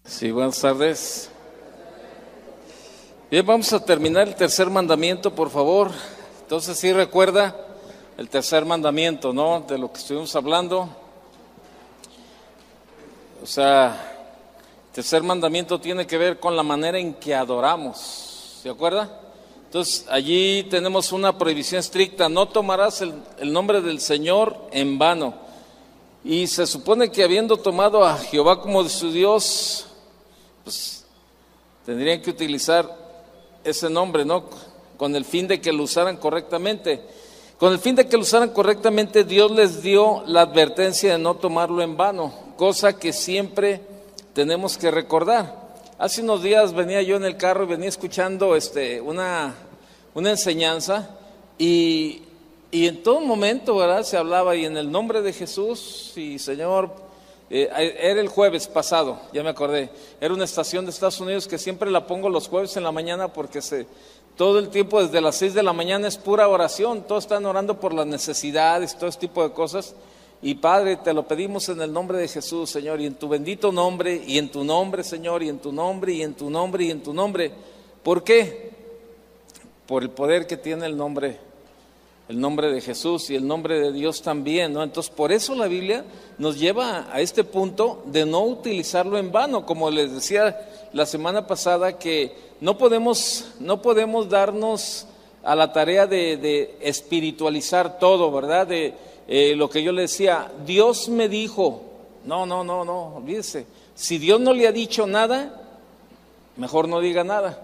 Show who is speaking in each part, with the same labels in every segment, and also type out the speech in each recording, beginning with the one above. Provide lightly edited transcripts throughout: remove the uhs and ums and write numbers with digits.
Speaker 1: Sí, buenas tardes. Bien, vamos a terminar el tercer mandamiento, por favor. Entonces, sí recuerda el tercer mandamiento, ¿no? De lo que estuvimos hablando. O sea, el tercer mandamiento tiene que ver con la manera en que adoramos. ¿Se acuerda? Entonces, allí tenemos una prohibición estricta: no tomarás el nombre del Señor en vano. Y se supone que habiendo tomado a Jehová como de su Dios, pues tendrían que utilizar ese nombre, ¿no? Con el fin de que lo usaran correctamente. Con el fin de que lo usaran correctamente, Dios les dio la advertencia de no tomarlo en vano, cosa que siempre tenemos que recordar. Hace unos días venía yo en el carro y venía escuchando una enseñanza y en todo momento, ¿verdad?, se hablaba y en el nombre de Jesús y Señor. Era el jueves pasado, ya me acordé. Era una estación de Estados Unidos que siempre la pongo los jueves en la mañana porque todo el tiempo desde las 6 de la mañana es pura oración. Todos están orando por las necesidades, todo ese tipo de cosas. Y Padre, te lo pedimos en el nombre de Jesús, Señor, y en tu bendito nombre, y en tu nombre, Señor, y en tu nombre, y en tu nombre, y en tu nombre. ¿Por qué? Por el poder que tiene el nombre de Jesús y el nombre de Dios también, ¿no? Entonces, por eso la Biblia nos lleva a este punto de no utilizarlo en vano. Como les decía la semana pasada, que no podemos darnos a la tarea de espiritualizar todo, ¿verdad? Lo que yo le decía, Dios me dijo, no, olvídese. Si Dios no le ha dicho nada, mejor no diga nada.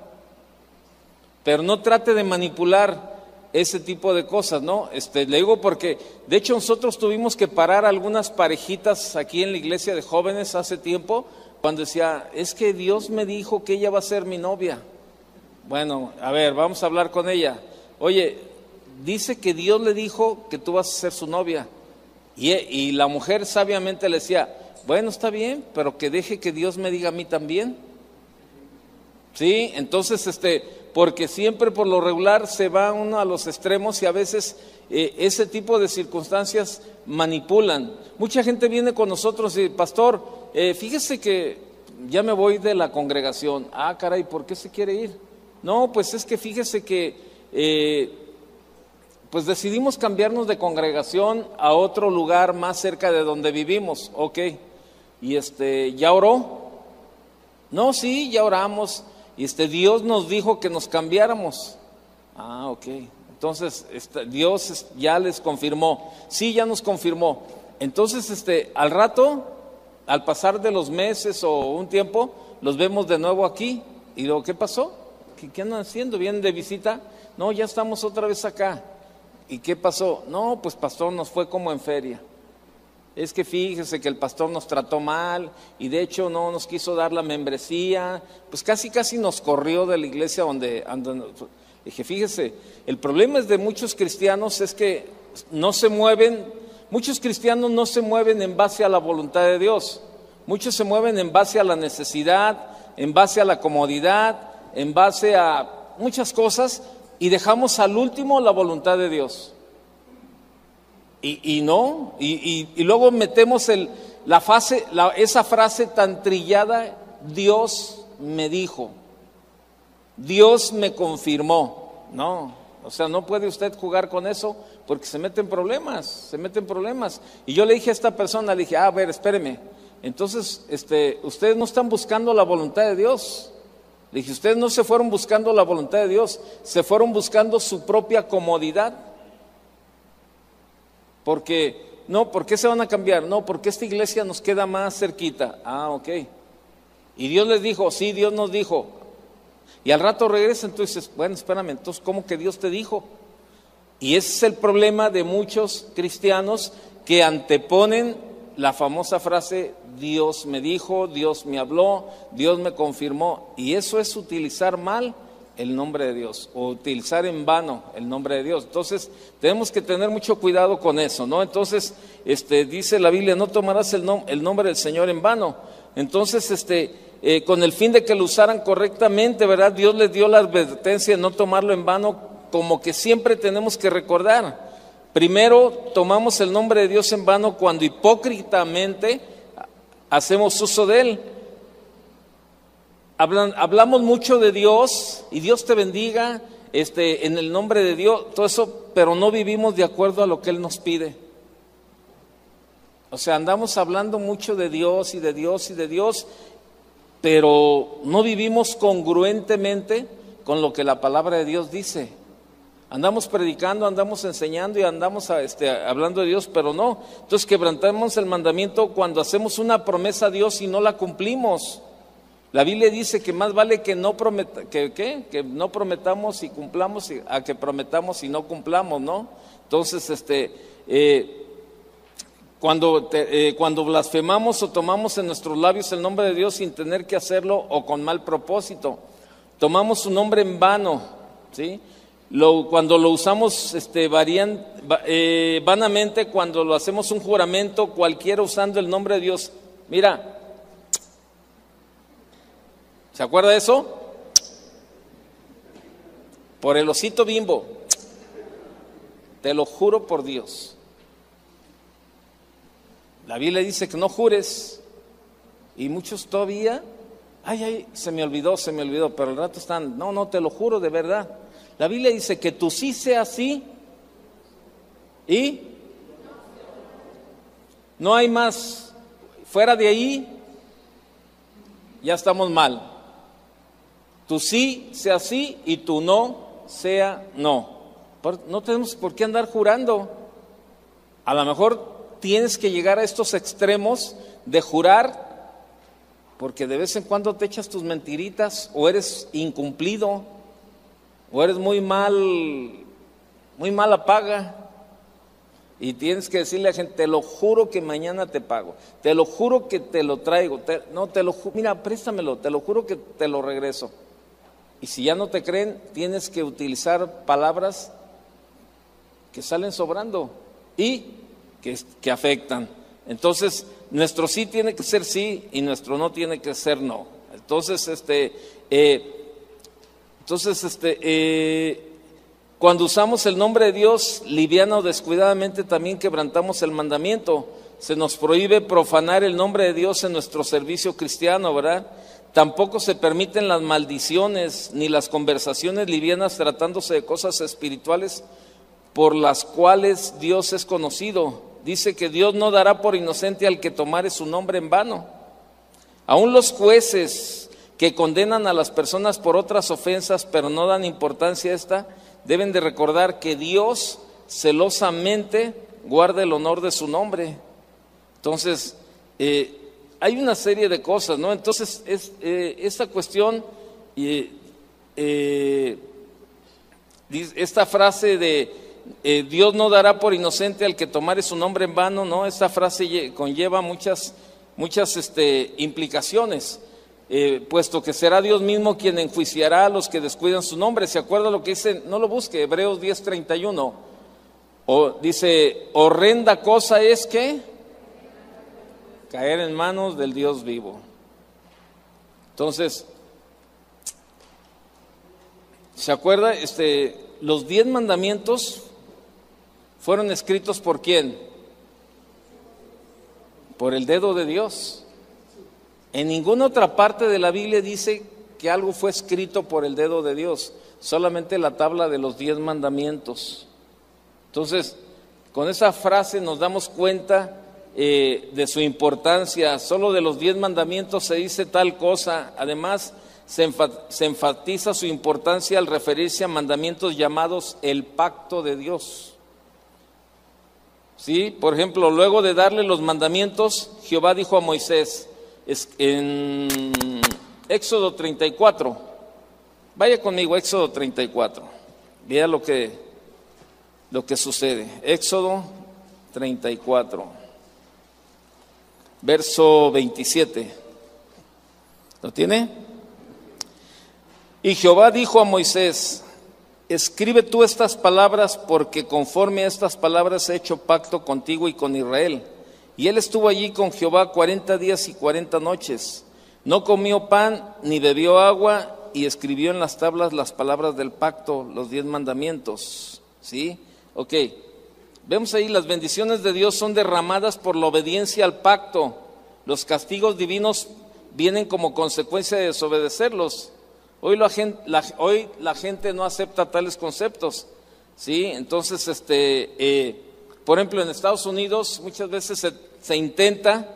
Speaker 1: Pero no trate de manipular ese tipo de cosas, ¿no? Le digo porque, de hecho, nosotros tuvimos que parar algunas parejitas aquí en la iglesia de jóvenes hace tiempo, cuando decía, es que Dios me dijo que ella va a ser mi novia. Bueno, a ver, vamos a hablar con ella. Oye, dice que Dios le dijo que tú vas a ser su novia. Y la mujer sabiamente le decía, bueno, está bien, pero que deje que Dios me diga a mí también. Sí, entonces, porque siempre por lo regular se va uno a los extremos y a veces ese tipo de circunstancias manipulan. Mucha gente viene con nosotros y, pastor, fíjese que ya me voy de la congregación. Ah, caray, ¿por qué se quiere ir? No, pues es que fíjese que pues decidimos cambiarnos de congregación a otro lugar más cerca de donde vivimos. Ok, y ¿ya oró? No, sí, ya oramos. Y Dios nos dijo que nos cambiáramos. Ah, ok. Entonces, Dios ya les confirmó. Sí, ya nos confirmó. Entonces, al rato, al pasar de los meses o un tiempo, los vemos de nuevo aquí. Y luego, ¿qué pasó? ¿Qué andan haciendo? ¿Vienen de visita? No, ya estamos otra vez acá. ¿Y qué pasó? No, pues pastor, nos fue como en feria. Es que fíjese que el pastor nos trató mal y de hecho no nos quiso dar la membresía, pues casi nos corrió de la iglesia donde dije, fíjese, el problema es de muchos cristianos es que muchos cristianos no se mueven en base a la voluntad de Dios, muchos se mueven en base a la necesidad, en base a la comodidad, en base a muchas cosas y dejamos al último la voluntad de Dios. Y luego metemos esa frase tan trillada, Dios me dijo, Dios me confirmó. No, o sea, no puede usted jugar con eso porque se meten problemas. Y yo le dije a esta persona, le dije, a ver, espéreme, entonces, ustedes no están buscando la voluntad de Dios. Le dije, ustedes no se fueron buscando la voluntad de Dios, se fueron buscando su propia comodidad. ¿Por qué se van a cambiar? No, porque esta iglesia nos queda más cerquita. Ah, ok. Y Dios les dijo, sí, Dios nos dijo. Y al rato regresan, tú dices, bueno, espérame, entonces, ¿cómo que Dios te dijo? Y ese es el problema de muchos cristianos que anteponen la famosa frase, Dios me dijo, Dios me habló, Dios me confirmó. Y eso es utilizar mal el nombre de Dios, o utilizar en vano el nombre de Dios. Entonces, tenemos que tener mucho cuidado con eso, ¿no? Entonces, dice la Biblia, no tomarás el nombre del Señor en vano. Entonces, con el fin de que lo usaran correctamente, ¿verdad? Dios les dio la advertencia de no tomarlo en vano, como que siempre tenemos que recordar. Primero, tomamos el nombre de Dios en vano cuando hipócritamente hacemos uso de él. hablamos mucho de Dios y Dios te bendiga, en el nombre de Dios, todo eso, pero no vivimos de acuerdo a lo que Él nos pide. O sea, andamos hablando mucho de Dios y de Dios y de Dios, pero no vivimos congruentemente con lo que la palabra de Dios dice. Andamos predicando, andamos enseñando y andamos hablando de Dios, pero no. Entonces quebrantamos el mandamiento cuando hacemos una promesa a Dios y no la cumplimos. La Biblia dice que más vale que no prometamos y cumplamos a que prometamos y no cumplamos, ¿no? Entonces, cuando blasfemamos o tomamos en nuestros labios el nombre de Dios sin tener que hacerlo o con mal propósito, tomamos su nombre en vano, ¿sí? Cuando lo usamos vanamente, cuando lo hacemos un juramento cualquiera usando el nombre de Dios, mira, ¿se acuerda de eso? Por el osito Bimbo, te lo juro por Dios. La Biblia dice que no jures y muchos todavía, ay, se me olvidó, pero al rato están, no, te lo juro de verdad. La Biblia dice que tu sí sea sí y no hay más. Fuera de ahí ya estamos mal. Tu sí sea sí y tu no sea no. No tenemos por qué andar jurando. A lo mejor tienes que llegar a estos extremos de jurar, porque de vez en cuando te echas tus mentiritas, o eres incumplido, o eres muy mala paga, y tienes que decirle a la gente, te lo juro que mañana te pago, te lo juro que te lo traigo, mira, préstamelo, te lo juro que te lo regreso. Y si ya no te creen, tienes que utilizar palabras que salen sobrando y que afectan. Entonces, nuestro sí tiene que ser sí y nuestro no tiene que ser no. Entonces, cuando usamos el nombre de Dios liviana o descuidadamente, también quebrantamos el mandamiento. Se nos prohíbe profanar el nombre de Dios en nuestro servicio cristiano, ¿verdad? Tampoco se permiten las maldiciones ni las conversaciones livianas tratándose de cosas espirituales por las cuales Dios es conocido. Dice que Dios no dará por inocente al que tomare su nombre en vano. Aún los jueces que condenan a las personas por otras ofensas, pero no dan importancia a esta, deben de recordar que Dios celosamente guarda el honor de su nombre. Entonces, hay una serie de cosas, ¿no? Entonces, esta cuestión, esta frase de Dios no dará por inocente al que tomare su nombre en vano, ¿no? Esta frase conlleva muchas implicaciones, puesto que será Dios mismo quien enjuiciará a los que descuidan su nombre. ¿Se acuerda lo que dice? No lo busque, Hebreos 10:31. Dice, horrenda cosa es que caer en manos del Dios vivo. Entonces, ¿se acuerda? Los 10 mandamientos fueron escritos ¿por quién? Por el dedo de Dios. En ninguna otra parte de la Biblia dice que algo fue escrito por el dedo de Dios, solamente la tabla de los 10 mandamientos. Entonces, con esa frase nos damos cuenta de su importancia. Solo de los 10 mandamientos se dice tal cosa. Además, se enfatiza su importancia al referirse a mandamientos llamados el pacto de Dios. ¿Sí? Por ejemplo, luego de darle los mandamientos, Jehová dijo a Moisés, en Éxodo 34, vaya conmigo, Éxodo 34, vea lo que sucede. Éxodo 34, verso 27, ¿lo tiene? Y Jehová dijo a Moisés, escribe tú estas palabras, porque conforme a estas palabras he hecho pacto contigo y con Israel. Y él estuvo allí con Jehová 40 días y 40 noches. No comió pan ni bebió agua, y escribió en las tablas las palabras del pacto, los 10 mandamientos. ¿Sí? Ok. Vemos ahí, las bendiciones de Dios son derramadas por la obediencia al pacto. Los castigos divinos vienen como consecuencia de desobedecerlos. Hoy la gente no acepta tales conceptos, ¿sí? Entonces, por ejemplo, en Estados Unidos muchas veces se intenta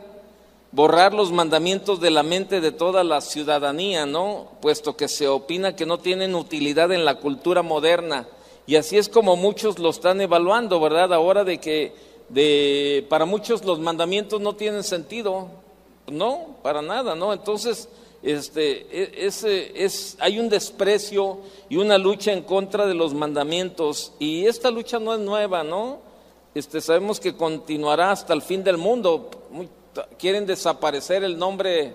Speaker 1: borrar los mandamientos de la mente de toda la ciudadanía, ¿no? Puesto que se opina que no tienen utilidad en la cultura moderna. Y así es como muchos lo están evaluando, ¿verdad? Ahora para muchos los mandamientos no tienen sentido, no, para nada, ¿no? Entonces, hay un desprecio y una lucha en contra de los mandamientos, y esta lucha no es nueva, ¿no? Sabemos que continuará hasta el fin del mundo. Quieren desaparecer el nombre,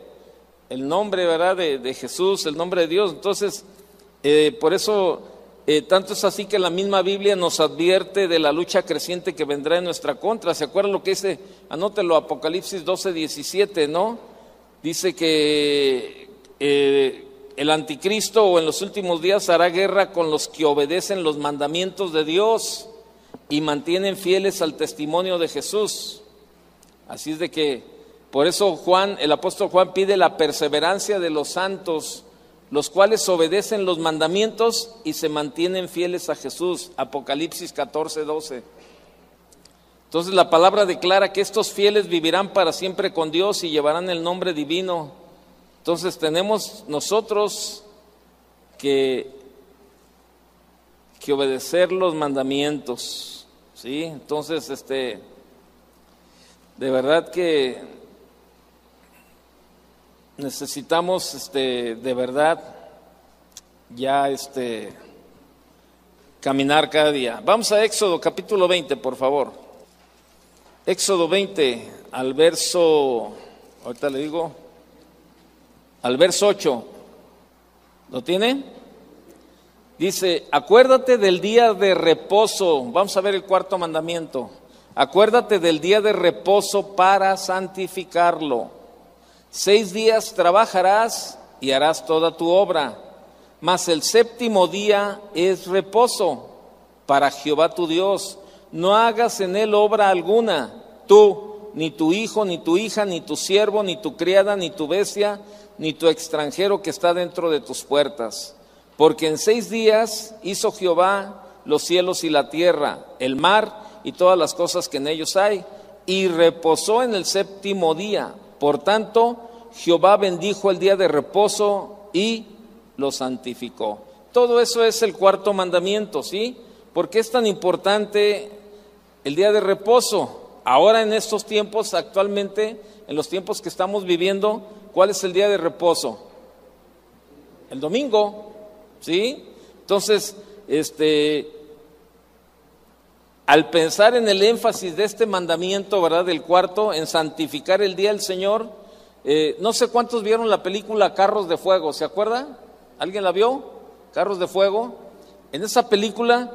Speaker 1: ¿verdad? de Jesús, el nombre de Dios. Entonces, por eso, tanto es así que la misma Biblia nos advierte de la lucha creciente que vendrá en nuestra contra. ¿Se acuerdan lo que dice? Anótelo, Apocalipsis 12:17, ¿no? Dice que el anticristo, o en los últimos días, hará guerra con los que obedecen los mandamientos de Dios y mantienen fieles al testimonio de Jesús. Así es de que, por eso el apóstol Juan pide la perseverancia de los santos, los cuales obedecen los mandamientos y se mantienen fieles a Jesús. Apocalipsis 14:12. Entonces la palabra declara que estos fieles vivirán para siempre con Dios y llevarán el nombre divino. Entonces tenemos nosotros que obedecer los mandamientos, ¿sí? Entonces, de verdad que necesitamos, de verdad, ya, caminar cada día. Vamos a Éxodo capítulo 20, por favor. Éxodo 20, al verso 8. ¿Lo tiene? Dice: acuérdate del día de reposo. Vamos a ver el cuarto mandamiento. Acuérdate del día de reposo para santificarlo. 6 días trabajarás y harás toda tu obra, mas el séptimo día es reposo para Jehová tu Dios. No hagas en él obra alguna, tú, ni tu hijo, ni tu hija, ni tu siervo, ni tu criada, ni tu bestia, ni tu extranjero que está dentro de tus puertas. Porque en 6 días hizo Jehová los cielos y la tierra, el mar y todas las cosas que en ellos hay, y reposó en el séptimo día. Por tanto, Jehová bendijo el día de reposo y lo santificó. Todo eso es el cuarto mandamiento, ¿sí? ¿Por qué es tan importante el día de reposo? Ahora en estos tiempos, actualmente, en los tiempos que estamos viviendo, ¿cuál es el día de reposo? El domingo, ¿sí? Entonces, al pensar en el énfasis de este mandamiento, ¿verdad? Del cuarto, en santificar el día del Señor, no sé cuántos vieron la película Carros de Fuego, ¿se acuerda? ¿Alguien la vio? Carros de Fuego. En esa película,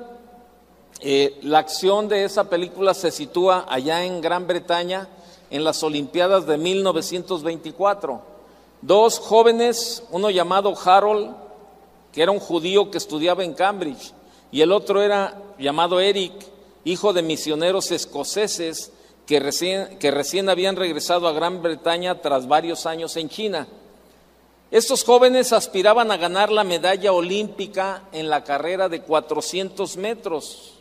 Speaker 1: la acción de esa película se sitúa allá en Gran Bretaña, en las Olimpiadas de 1924. 2 jóvenes, uno llamado Harold, que era un judío que estudiaba en Cambridge, y el otro era llamado Eric, hijo de misioneros escoceses que recién habían regresado a Gran Bretaña tras varios años en China. Estos jóvenes aspiraban a ganar la medalla olímpica en la carrera de 400 metros.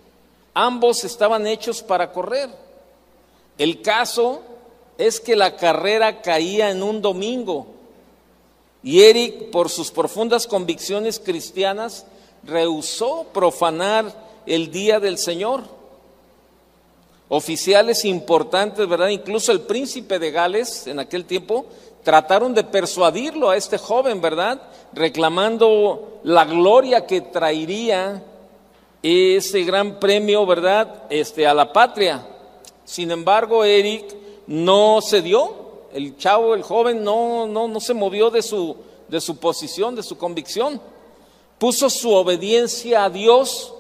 Speaker 1: Ambos estaban hechos para correr. El caso es que la carrera caía en un domingo y Eric, por sus profundas convicciones cristianas, rehusó profanar el día del Señor. Oficiales importantes, ¿verdad? Incluso el príncipe de Gales en aquel tiempo trataron de persuadirlo a este joven, ¿verdad? Reclamando la gloria que traería ese gran premio, ¿verdad? A la patria. Sin embargo, Eric no cedió. El chavo, el joven, no se movió de su posición, de su convicción. Puso su obediencia a Dios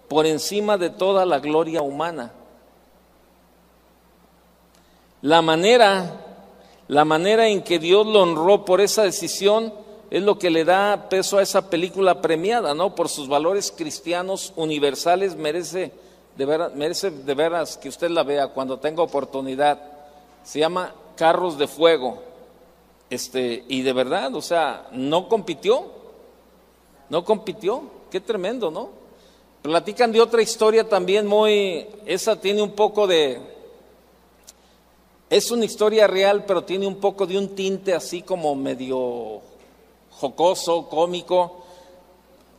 Speaker 1: por encima de toda la gloria humana. La manera en que Dios lo honró por esa decisión es lo que le da peso a esa película premiada, ¿no? Por sus valores cristianos universales, merece de veras que usted la vea cuando tenga oportunidad. Se llama Carros de Fuego. Y de verdad, o sea, no compitió, qué tremendo, ¿no? Platican de otra historia también esa tiene un poco es una historia real, pero tiene un poco de un tinte así como medio jocoso, cómico.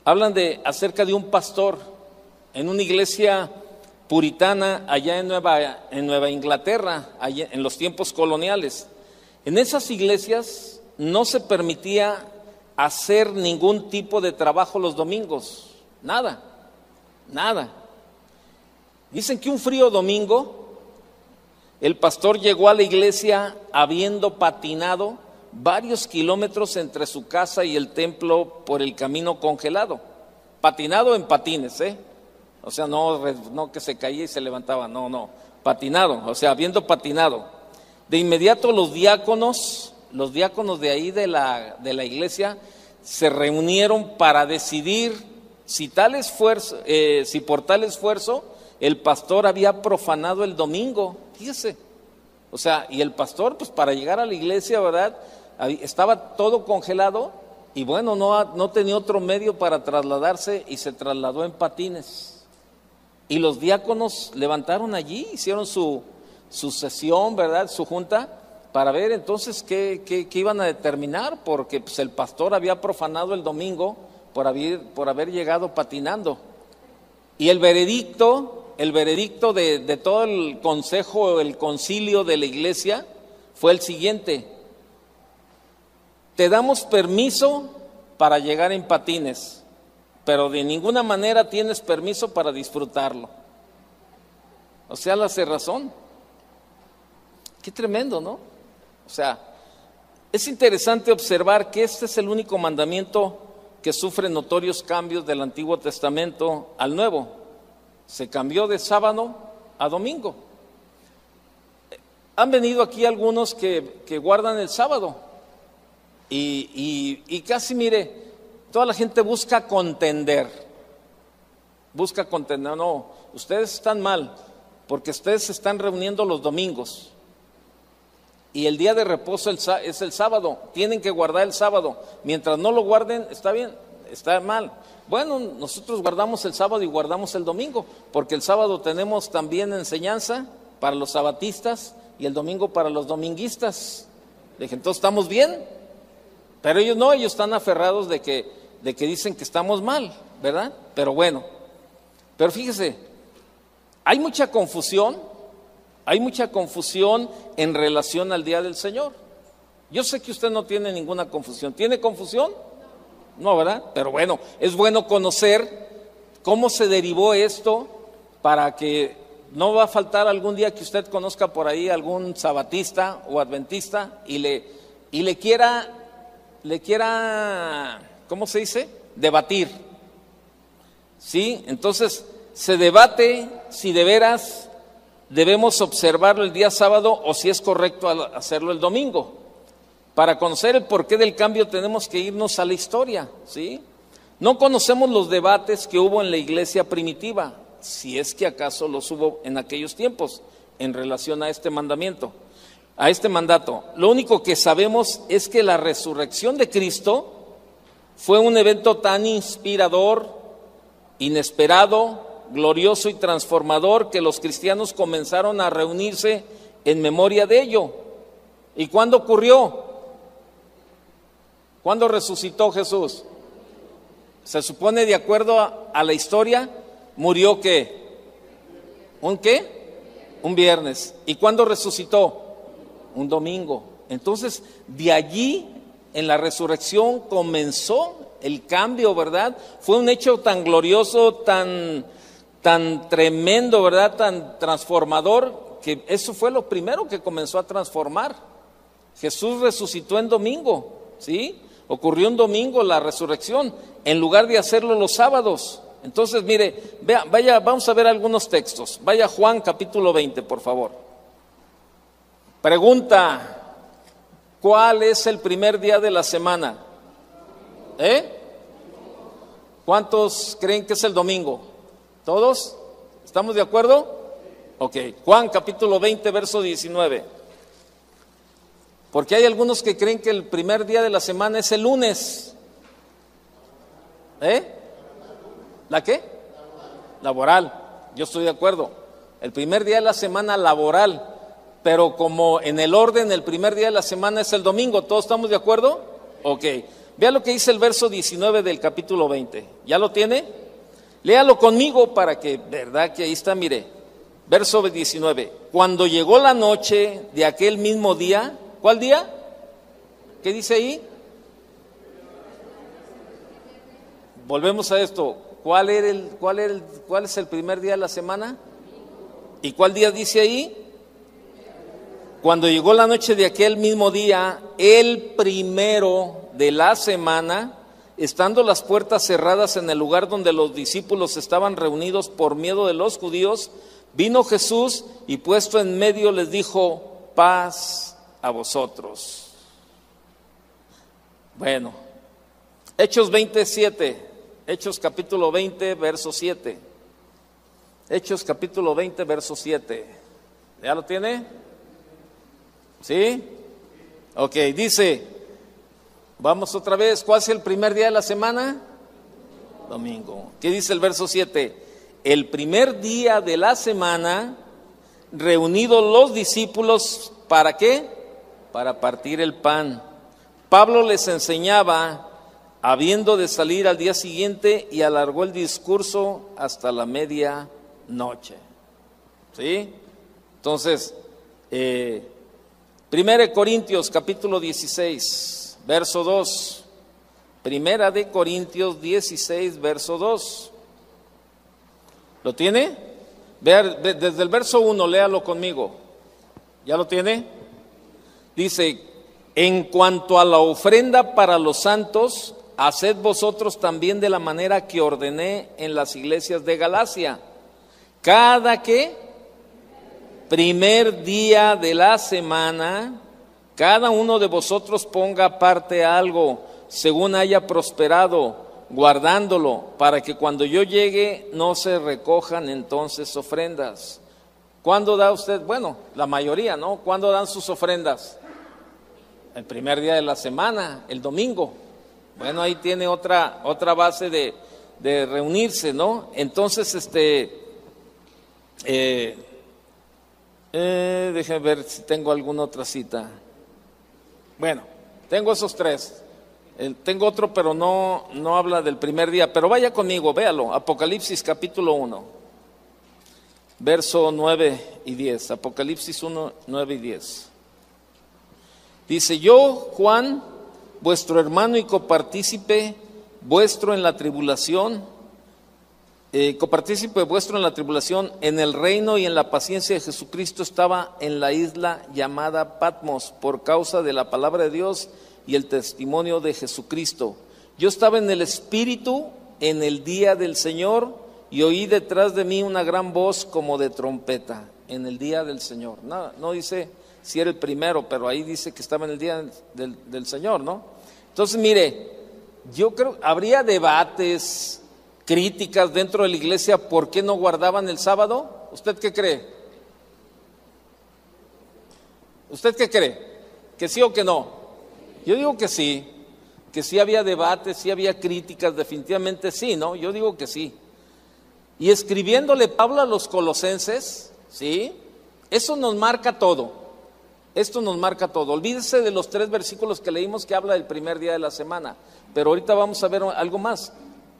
Speaker 1: Hablan acerca de un pastor en una iglesia puritana allá en Nueva Inglaterra, allá en los tiempos coloniales. En esas iglesias no se permitía hacer ningún tipo de trabajo los domingos, nada. Dicen que un frío domingo, el pastor llegó a la iglesia habiendo patinado varios kilómetros entre su casa y el templo por el camino congelado. Patinado en patines, o sea, no que se caía y se levantaba, no, patinado, o sea, habiendo patinado. De inmediato los diáconos de ahí de la iglesia se reunieron para decidir si por tal esfuerzo el pastor había profanado el domingo. Fíjese, o sea, y el pastor, pues para llegar a la iglesia, ¿verdad? Estaba todo congelado y bueno, no tenía otro medio para trasladarse y se trasladó en patines. Y los diáconos levantaron allí, hicieron su sesión, ¿verdad? Su junta, para ver entonces qué iban a determinar, porque pues, el pastor había profanado el domingo por haber llegado patinando. Y el veredicto de todo el consejo, el concilio de la iglesia fue el siguiente: te damos permiso para llegar en patines, pero de ninguna manera tienes permiso para disfrutarlo. O sea, la cerrazón. Qué tremendo, ¿no? O sea, es interesante observar que este es el único mandamiento que sufre notorios cambios del Antiguo Testamento al Nuevo. Se cambió de sábado a domingo. Han venido aquí algunos que guardan el sábado y casi, mire, toda la gente busca contender. No, ustedes están mal porque ustedes se están reuniendo los domingos. Y el día de reposo es el sábado, tienen que guardar el sábado. Mientras no lo guarden, está bien, está mal. Bueno, nosotros guardamos el sábado y guardamos el domingo, porque el sábado tenemos también enseñanza para los sabatistas y el domingo para los dominguistas. Dije, entonces estamos bien, pero ellos no, ellos están aferrados de que dicen que estamos mal, ¿verdad? Pero bueno, pero fíjese, hay mucha confusión en relación al día del Señor. Yo sé que usted no tiene ninguna confusión. ¿Tiene confusión? No, ¿verdad? Pero bueno, es bueno conocer cómo se derivó esto para que no va a faltar algún día que usted conozca por ahí algún sabatista o adventista y le quiera, ¿cómo se dice? Debatir. ¿Sí? Entonces, se debate si de veras debemos observarlo el día sábado o si es correcto hacerlo el domingo. Para conocer el porqué del cambio tenemos que irnos a la historia, ¿sí? No conocemos los debates que hubo en la iglesia primitiva, si es que acaso los hubo en aquellos tiempos en relación a este mandamiento, a este mandato. Lo único que sabemos es que la resurrección de Cristo fue un evento tan inspirador, inesperado, glorioso y transformador que los cristianos comenzaron a reunirse en memoria de ello. ¿Y cuándo ocurrió? ¿Cuándo resucitó Jesús? Se supone, de acuerdo a la historia, murió ¿qué? ¿Un qué? Un viernes. ¿Y cuándo resucitó? Un domingo. Entonces, de allí, en la resurrección, comenzó el cambio, ¿verdad? Fue un hecho tan glorioso, tan tremendo, ¿verdad? Tan transformador, que eso fue lo primero que comenzó a transformar. Jesús resucitó en domingo, ¿sí? Ocurrió un domingo la resurrección, en lugar de hacerlo los sábados. Entonces, mire, vamos a ver algunos textos. Vaya a Juan capítulo 20, por favor. Pregunta: ¿cuál es el primer día de la semana? ¿Cuántos creen que es el domingo? ¿Todos? ¿Estamos de acuerdo? Ok, Juan capítulo 20, verso 19. Porque hay algunos que creen que el primer día de la semana es el lunes. ¿La qué? Laboral. Yo estoy de acuerdo. El primer día de la semana laboral. Pero como en el orden el primer día de la semana es el domingo, ¿todos estamos de acuerdo? Ok. Vea lo que dice el verso 19 del capítulo 20. ¿Ya lo tiene? Léalo conmigo para que, verdad que ahí está, mire. Verso 19. Cuando llegó la noche de aquel mismo día, ¿cuál día? ¿Qué dice ahí? Volvemos a esto. ¿Cuál es el primer día de la semana? ¿Y cuál día dice ahí? Cuando llegó la noche de aquel mismo día, el primero de la semana, estando las puertas cerradas en el lugar donde los discípulos estaban reunidos por miedo de los judíos, vino Jesús y puesto en medio les dijo: paz a vosotros. Bueno, Hechos 27, Hechos capítulo 20, verso 7. Hechos capítulo 20, verso 7. ¿Ya lo tiene? ¿Sí? Ok, dice, vamos otra vez, ¿cuál es el primer día de la semana? Domingo. ¿Qué dice el verso 7? El primer día de la semana, reunidos los discípulos, ¿para qué? Para partir el pan. Pablo les enseñaba, habiendo de salir al día siguiente, y alargó el discurso hasta la medianoche. ¿Sí? Entonces, Primera de Corintios capítulo 16, verso 2. Primera de Corintios 16, verso 2. ¿Lo tiene? Vea, desde el verso 1, léalo conmigo. ¿Ya lo tiene? Dice: en cuanto a la ofrenda para los santos, haced vosotros también de la manera que ordené en las iglesias de Galacia. Cada primer día de la semana, cada uno de vosotros ponga aparte algo, según haya prosperado, guardándolo, para que cuando yo llegue no se recojan entonces ofrendas. ¿Cuándo da usted? Bueno, la mayoría, ¿no? ¿Cuándo dan sus ofrendas? El primer día de la semana, el domingo. Bueno, ahí tiene otra base de reunirse, ¿no? Entonces, déjenme ver si tengo alguna otra cita. Bueno, tengo esos tres. Tengo otro, pero no habla del primer día. Pero vaya conmigo, véalo. Apocalipsis capítulo 1, verso 9 y 10. Apocalipsis 1, 9 y 10. Dice: yo, Juan, vuestro hermano y copartícipe vuestro en la tribulación, copartícipe vuestro en la tribulación, en el reino y en la paciencia de Jesucristo, estaba en la isla llamada Patmos por causa de la palabra de Dios y el testimonio de Jesucristo. Yo estaba en el Espíritu en el día del Señor y oí detrás de mí una gran voz como de trompeta. En el día del Señor. No dice si era el primero, pero ahí dice que estaba en el día del Señor, ¿no? Entonces, mire, yo creo habría debates, críticas dentro de la iglesia, ¿por qué no guardaban el sábado? ¿Usted qué cree? ¿Usted qué cree? ¿Que sí o que no? Yo digo que sí había debates, sí había críticas, definitivamente sí, ¿no? Yo digo que sí. Y escribiéndole Pablo a los colosenses, ¿sí? Eso nos marca todo. Esto nos marca todo. Olvídese de los 3 versículos que leímos que habla del primer día de la semana, pero ahorita vamos a ver algo más.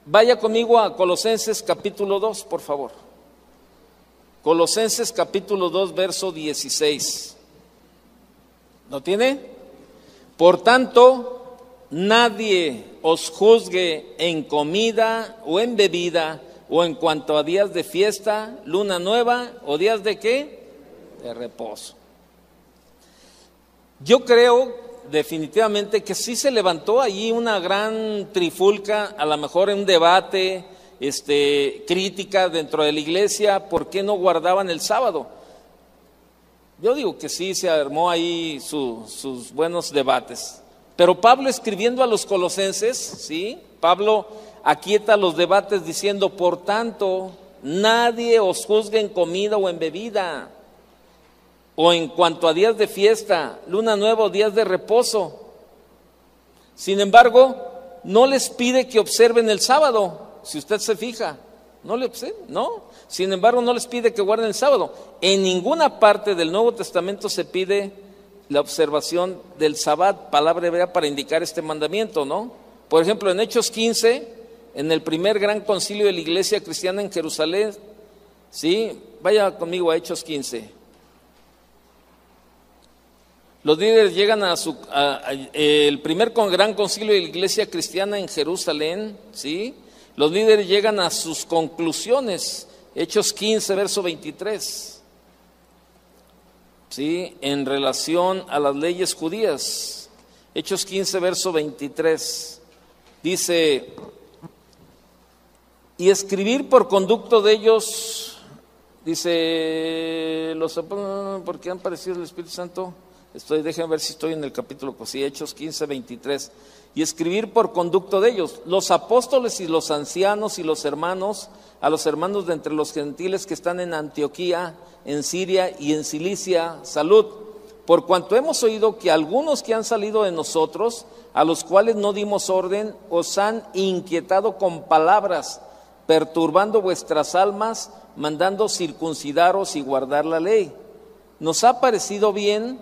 Speaker 1: Vaya conmigo a Colosenses capítulo 2, por favor. Colosenses capítulo 2, verso 16. ¿Lo tiene? Por tanto, nadie os juzgue en comida o en bebida, o en cuanto a días de fiesta, luna nueva, o días de ¿qué? De reposo. Yo creo definitivamente que sí se levantó allí una gran trifulca, a lo mejor en un debate, crítica dentro de la iglesia, ¿por qué no guardaban el sábado? Yo digo que sí se armó ahí sus buenos debates. Pero Pablo, escribiendo a los colosenses, ¿sí? Pablo aquieta los debates diciendo: por tanto, nadie os juzgue en comida o en bebida. o en cuanto a días de fiesta, luna nueva o días de reposo. Sin embargo, no les pide que observen el sábado, si usted se fija, no. Sin embargo, no les pide que guarden el sábado. En ninguna parte del Nuevo Testamento se pide la observación del Sabbat, palabra hebrea para indicar este mandamiento, ¿no? Por ejemplo, en Hechos 15, en el primer gran concilio de la iglesia cristiana en Jerusalén, ¿sí? Vaya conmigo a Hechos 15. Los líderes llegan el primer gran concilio de la iglesia cristiana en Jerusalén, ¿sí? Los líderes llegan a sus conclusiones. Hechos 15, verso 23. ¿Sí? En relación a las leyes judías. Hechos 15, verso 23. Dice: y escribir por conducto de ellos, dice, porque han parecido el Espíritu Santo. Déjenme ver si estoy en el capítulo, sí, Hechos 15, 23. Y escribir por conducto de ellos, los apóstoles y los ancianos y los hermanos, a los hermanos de entre los gentiles que están en Antioquía, en Siria y en Cilicia, salud. Por cuanto hemos oído que algunos que han salido de nosotros, a los cuales no dimos orden, os han inquietado con palabras, perturbando vuestras almas, mandando circuncidaros y guardar la ley. Nos ha parecido bien,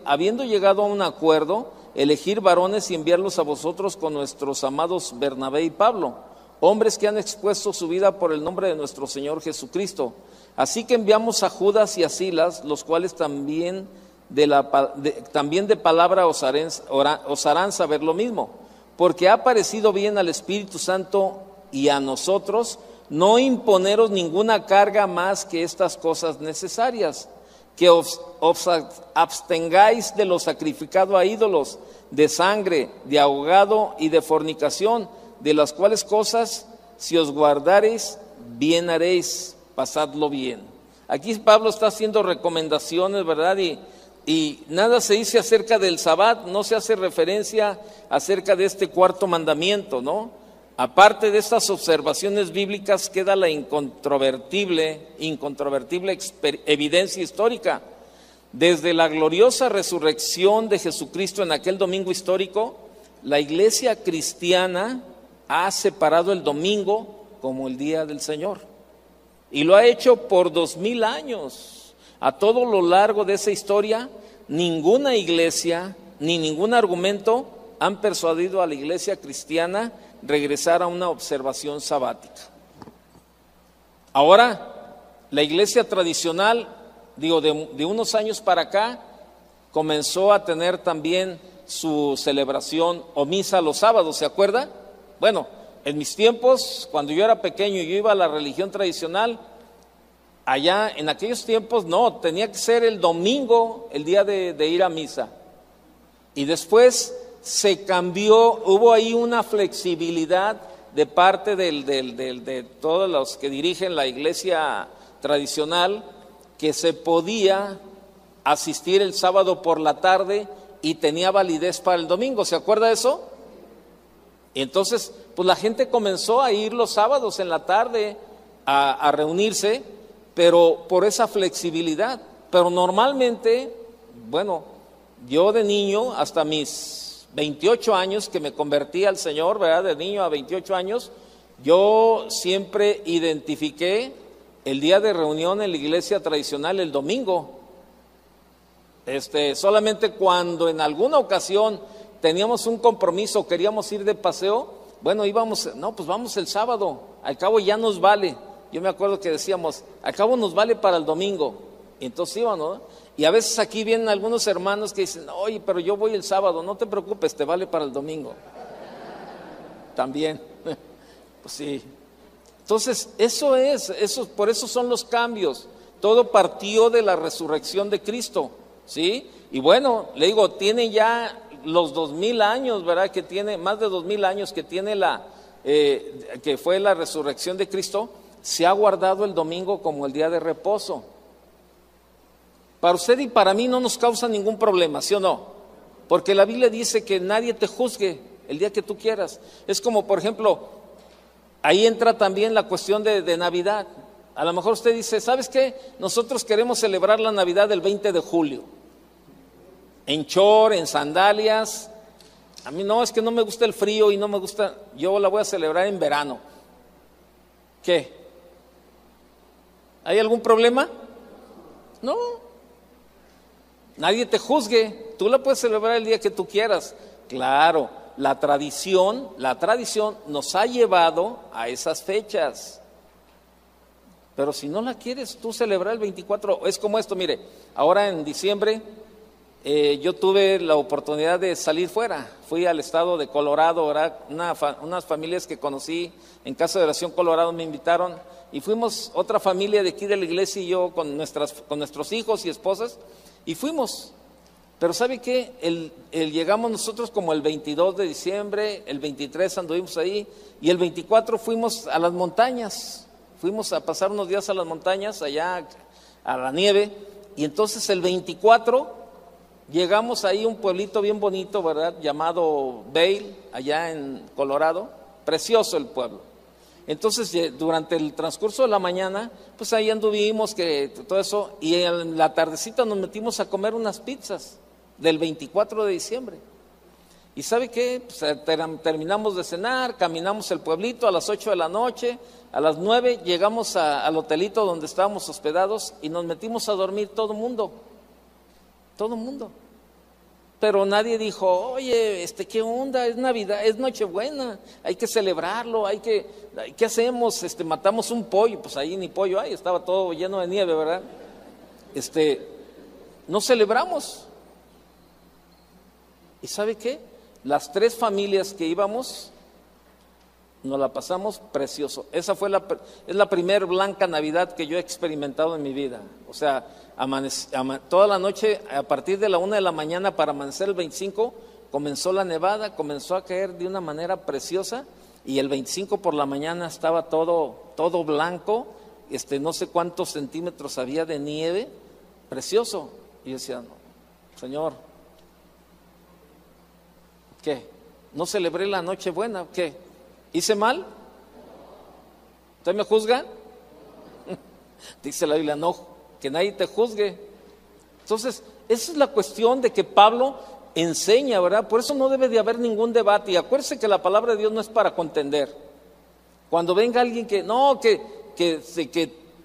Speaker 1: habiendo llegado a un acuerdo, elegir varones y enviarlos a vosotros con nuestros amados Bernabé y Pablo, hombres que han expuesto su vida por el nombre de nuestro Señor Jesucristo. Así que enviamos a Judas y a Silas, los cuales también de palabra os harán saber lo mismo, porque ha parecido bien al Espíritu Santo y a nosotros no imponeros ninguna carga más que estas cosas necesarias, que os abstengáis de lo sacrificado a ídolos, de sangre, de ahogado y de fornicación, de las cuales cosas, si os guardareis, bien haréis, pasadlo bien. Aquí Pablo está haciendo recomendaciones, ¿verdad? Y nada se dice acerca del Sabbat, no se hace referencia acerca de este cuarto mandamiento, ¿no? Aparte de estas observaciones bíblicas queda la incontrovertible evidencia histórica. Desde la gloriosa resurrección de Jesucristo en aquel domingo histórico, la iglesia cristiana ha separado el domingo como el día del Señor. Y lo ha hecho por 2000 años. A todo lo largo de esa historia, ninguna iglesia ni ningún argumento han persuadido a la iglesia cristiana regresar a una observación sabática. Ahora, la iglesia tradicional, de unos años para acá, comenzó a tener también su celebración o misa los sábados, ¿se acuerda? Bueno, en mis tiempos, cuando yo era pequeño y yo iba a la religión tradicional, allá en aquellos tiempos no, tenía que ser el domingo el día de ir a misa. Y después se cambió, hubo ahí una flexibilidad de parte de todos los que dirigen la iglesia tradicional, que se podía asistir el sábado por la tarde y tenía validez para el domingo. ¿Se acuerda de eso? Y entonces, pues la gente comenzó a ir los sábados en la tarde a reunirse, pero por esa flexibilidad. Pero normalmente, bueno, yo de niño hasta mis 28 años que me convertí al Señor, ¿verdad? De niño a 28 años, yo siempre identifiqué el día de reunión en la iglesia tradicional el domingo. Solamente cuando en alguna ocasión teníamos un compromiso, queríamos ir de paseo, bueno, pues vamos el sábado, al cabo ya nos vale. Yo me acuerdo que decíamos, al cabo nos vale para el domingo. Y entonces iban, ¿no? Y a veces aquí vienen algunos hermanos que dicen, oye, pero yo voy el sábado, no te preocupes, te vale para el domingo. También, pues sí. Entonces, por eso son los cambios. Todo partió de la resurrección de Cristo, ¿sí? Y bueno, le digo, tiene ya los 2000 años, ¿verdad? Que tiene, más de 2000 años que tiene que fue la resurrección de Cristo, se ha guardado el domingo como el día de reposo. Para usted y para mí no nos causa ningún problema, ¿sí o no? Porque la Biblia dice que nadie te juzgue el día que tú quieras. Es como, por ejemplo, ahí entra también la cuestión de Navidad. A lo mejor usted dice, ¿sabes qué? Nosotros queremos celebrar la Navidad el 20 de julio. En short, en sandalias. A mí no, es que no me gusta el frío y no me gusta, yo la voy a celebrar en verano. ¿Qué? ¿Hay algún problema? No. Nadie te juzgue, tú la puedes celebrar el día que tú quieras. Claro, la tradición nos ha llevado a esas fechas. Pero si no la quieres tú celebrar el 24, es como esto, mire, ahora en diciembre yo tuve la oportunidad de salir fuera, fui al estado de Colorado, unas familias que conocí en Casa de Oración Colorado me invitaron y fuimos otra familia de aquí de la iglesia y yo con nuestros hijos y esposas y fuimos. Pero ¿sabe qué? Llegamos nosotros como el 22 de diciembre, el 23 anduvimos ahí y el 24 fuimos a las montañas. Fuimos a pasar unos días a las montañas, allá a la nieve, y entonces el 24 llegamos ahí a un pueblito bien bonito, ¿verdad? Llamado Vail, allá en Colorado, precioso el pueblo. Entonces durante el transcurso de la mañana, pues ahí anduvimos, todo eso, y en la tardecita nos metimos a comer unas pizzas del 24 de diciembre. ¿Y sabe qué? Pues terminamos de cenar, caminamos el pueblito a las 8 de la noche, a las 9 llegamos al hotelito donde estábamos hospedados y nos metimos a dormir todo el mundo. Pero nadie dijo, oye, ¿qué onda? Es Navidad, es Nochebuena, hay que celebrarlo, ¿qué hacemos? Matamos un pollo, pues ahí ni pollo hay, estaba todo lleno de nieve, ¿verdad? No celebramos. ¿Y sabe qué? Las 3 familias que íbamos, nos la pasamos precioso. Esa es la primer blanca Navidad que yo he experimentado en mi vida. O sea, toda la noche, a partir de la 1 de la mañana para amanecer el 25, comenzó la nevada, comenzó a caer de una manera preciosa y el 25 por la mañana estaba todo blanco, no sé cuántos centímetros había de nieve, precioso. Y yo decía, no, Señor, ¿qué? ¿No celebré la Nochebuena? ¿Qué? ¿Hice mal? ¿Usted me juzga? Dice la Biblia, no, que nadie te juzgue. Entonces, esa es la cuestión de que Pablo enseña, ¿verdad? Por eso no debe de haber ningún debate. Y acuérdese que la palabra de Dios no es para contender. Cuando venga alguien que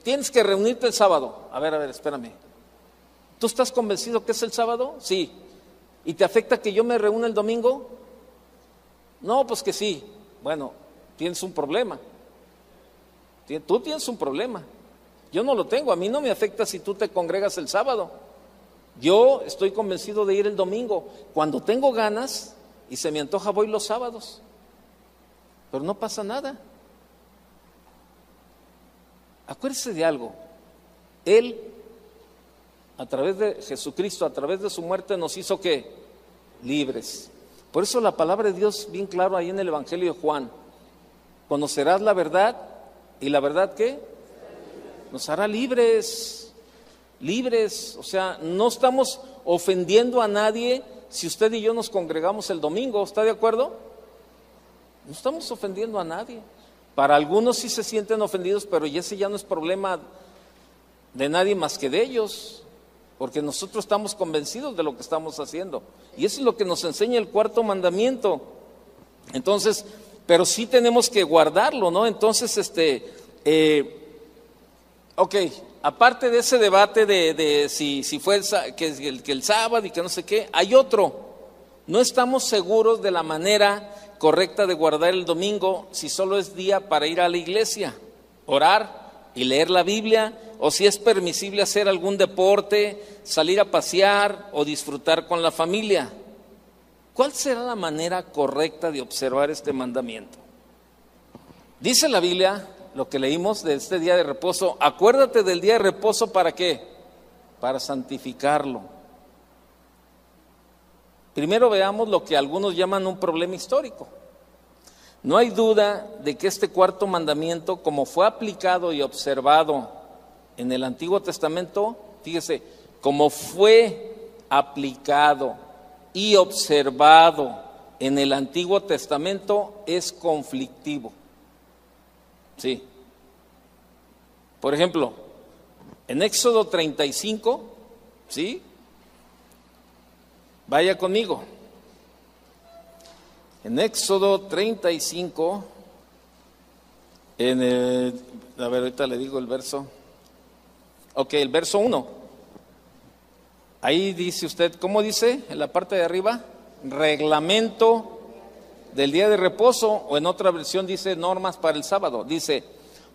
Speaker 1: tienes que reunirte el sábado. A ver, espérame. ¿Tú estás convencido que es el sábado? Sí. ¿Y te afecta que yo me reúna el domingo? No, pues que sí. Bueno, tienes un problema. Tú tienes un problema. Yo no lo tengo. A mí no me afecta si tú te congregas el sábado. Yo estoy convencido de ir el domingo. Cuando tengo ganas y se me antoja, voy los sábados. Pero no pasa nada. Acuérdese de algo. Él, a través de Jesucristo, a través de su muerte, nos hizo ¿qué? Libres. Por eso la palabra de Dios, bien claro ahí en el Evangelio de Juan, conocerás la verdad, y la verdad ¿qué? Nos hará libres, o sea, no estamos ofendiendo a nadie si usted y yo nos congregamos el domingo, ¿está de acuerdo? No estamos ofendiendo a nadie. Para algunos sí se sienten ofendidos, pero ese ya no es problema de nadie más que de ellos. Porque nosotros estamos convencidos de lo que estamos haciendo. Y eso es lo que nos enseña el 4º mandamiento. Entonces, pero sí tenemos que guardarlo, ¿no? Entonces, aparte de ese debate de si fue que el sábado y que no sé qué, hay otro. No estamos seguros de la manera correcta de guardar el domingo si solo es día para ir a la iglesia, orar y leer la Biblia, o si es permisible hacer algún deporte, salir a pasear o disfrutar con la familia. ¿Cuál será la manera correcta de observar este mandamiento? Dice la Biblia, lo que leímos de este día de reposo, acuérdate del día de reposo, ¿para qué? Para santificarlo. Primero veamos lo que algunos llaman un problema histórico. No hay duda de que este 4º mandamiento, como fue aplicado y observado en el Antiguo Testamento, fíjese, como fue aplicado y observado en el Antiguo Testamento, es conflictivo. Sí. Por ejemplo, en Éxodo 35, ¿sí? Vaya conmigo. En Éxodo 35, a ver, ahorita le digo el verso. Ok, el verso 1. Ahí dice usted, ¿cómo dice en la parte de arriba? Reglamento del día de reposo, o en otra versión dice normas para el sábado. Dice,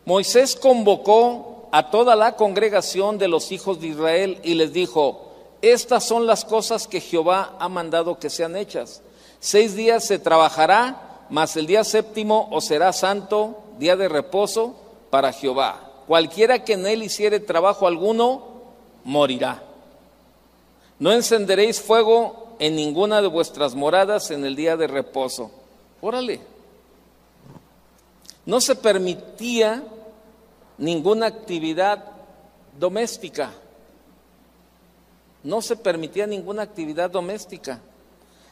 Speaker 1: Moisés convocó a toda la congregación de los hijos de Israel y les dijo, estas son las cosas que Jehová ha mandado que sean hechas. 6 días se trabajará, mas el día séptimo os será santo, día de reposo para Jehová. Cualquiera que en él hiciere trabajo alguno, morirá. No encenderéis fuego en ninguna de vuestras moradas en el día de reposo. Órale. No se permitía ninguna actividad doméstica. No se permitía ninguna actividad doméstica.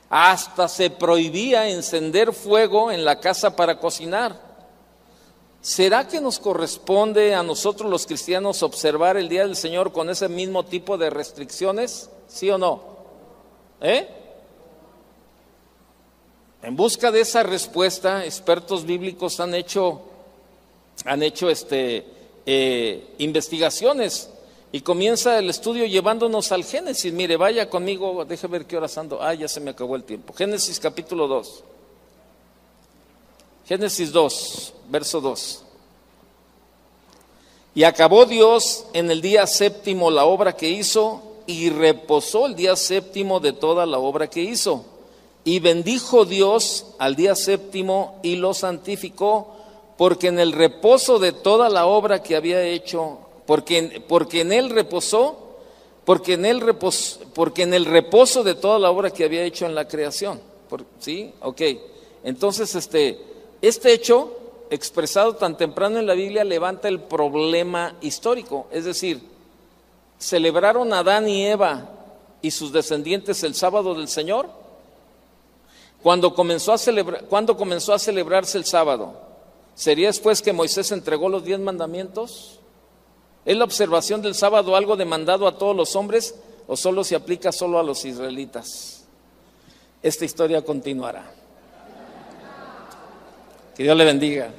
Speaker 1: Hasta se prohibía encender fuego en la casa para cocinar. ¿Será que nos corresponde a nosotros los cristianos observar el día del Señor con ese mismo tipo de restricciones? ¿Sí o no? En busca de esa respuesta, expertos bíblicos han hecho investigaciones y comienza el estudio llevándonos al Génesis. Mire, vaya conmigo, deje ver qué horas ando. Ya se me acabó el tiempo. Génesis capítulo 2. Génesis 2, verso 2. Y acabó Dios en el día séptimo la obra que hizo, y reposó el día séptimo de toda la obra que hizo. Y bendijo Dios al día séptimo y lo santificó, porque en el reposo de toda la obra que había hecho, porque en el reposo de toda la obra que había hecho en la creación. ¿Sí? Ok. Entonces, este hecho expresado tan temprano en la Biblia levanta el problema histórico. Es decir, ¿celebraron Adán y Eva y sus descendientes el sábado del Señor? ¿Cuándo comenzó a celebrarse el sábado? ¿Sería después que Moisés entregó los 10 mandamientos? ¿Es la observación del sábado algo demandado a todos los hombres o solo se aplica solo a los israelitas? Esta historia continuará. Que Dios le bendiga.